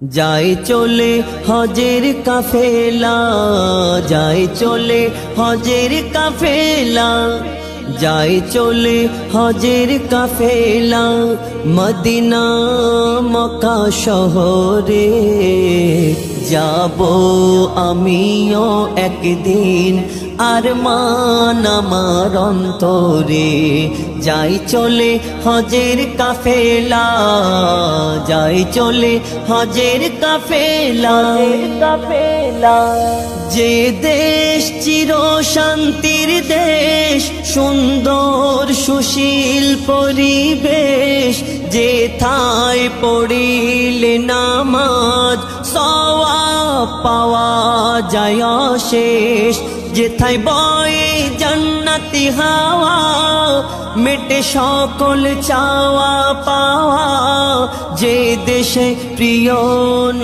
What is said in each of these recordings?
যায় চলে হজের কাফেলা, যায় চলে হজের কাফেলা, যায় চলে হজের কাফেলা, মদিনা মক্কা শহরে যাব আমিও একদিন, আরমান আমার অন্তরে। যাই চলে হজের কাফেলা, যাই চলে হজের কাফেলা, কাফেলা। যে দেশ চির শান্তির দেশ, সুন্দর সুশীল পরিবেশ, যেথায় পড়িলে নামাজ সওয়াব পাওয়া যায় অশেষ, যেথায় বয়ে জান্নাতি হাওয়া, মেটে সকল চাওয়া পাওয়া, যে দেশে প্রিয়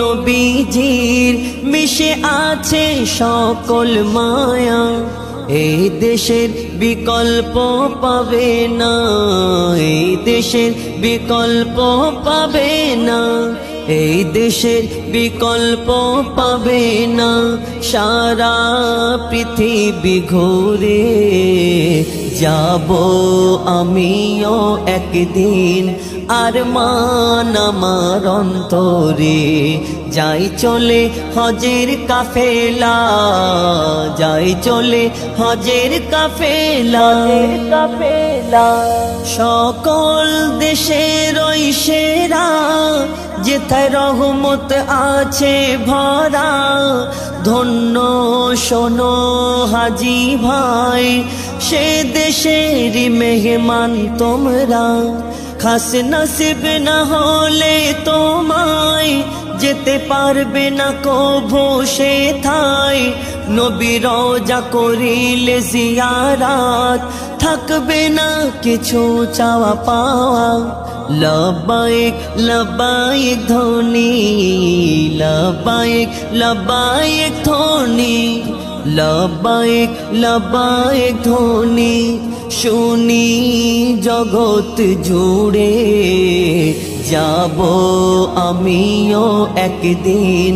নবীজির মিশে আছে সকল মায়া, এই দেশের বিকল্প পাবে না, এই দেশের বিকল্প পাবে না, এই দেশের বিকল্প পাবে না। সারা পৃথিবী ঘুরে যাব আমিও একদিন, আরমান আমার অন্তরে। যাই চলে হজের কাফেলা, যাই চলে হজের কাফেলা, কাফেলা। সকল দেশের ওই সেরা, যেথায় রহমত আছে ভরা, ধন্য শোনো হাজি ভাই, সে দেশের মেহমান তোমরা। খাস নসিব না হলে তোমায় যেতে পারবে না কভু সেথায়, নবী রওজা করিলে জিয়ারাত, থাকবে না কিছু চাওয়া পাওয়া। লব্বাইক লব্বাইক ধ্বনি, লব্বাইক লব্বাইক ধ্বনি, লব্বাইক লব্বাইক ধ্বনি শুনি জগৎ জুড়ে। যাব আমিও একদিন,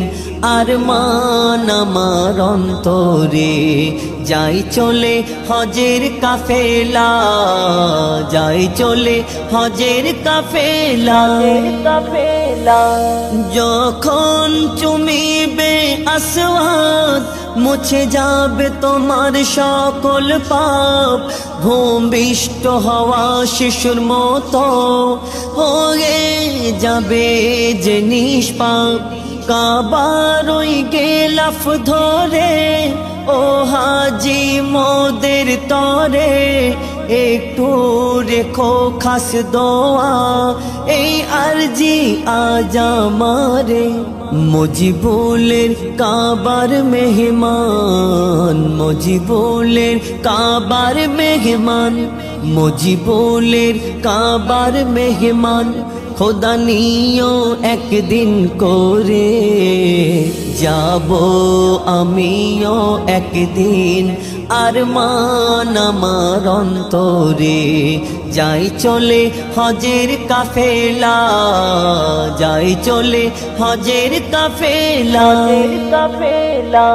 আরমান আমার অন্তরে। যাই চলে হজের কাফেলা, যাই চলে হজের কাফেলা, কাফেলা। যখন চুমিবে আসওয়াদ, মুছে যাবে তোমার সকল পাপ, ভূমিষ্ঠ হওয়া শিশুর মতো হয়ে যাবে যে নিষ্পাপ। কাবার ওই গেলাফ ধরে, ও হাজি মোদের তরে, একটু রেখো খাস দোয়া, এই আরজি আজ আমারে। মুজিবুলের কাবার মেহমান, মুজিবুলের কাবার মেহমান, মুজিবুলের কাবার মেহমান, খোদা নিও একদিন করে যাব আমিও একদিন, আরমান আমার অন্তরে। যাই চলে হজের কাফেলা, যাই চলে হজের কাফেলা, কাফেলা।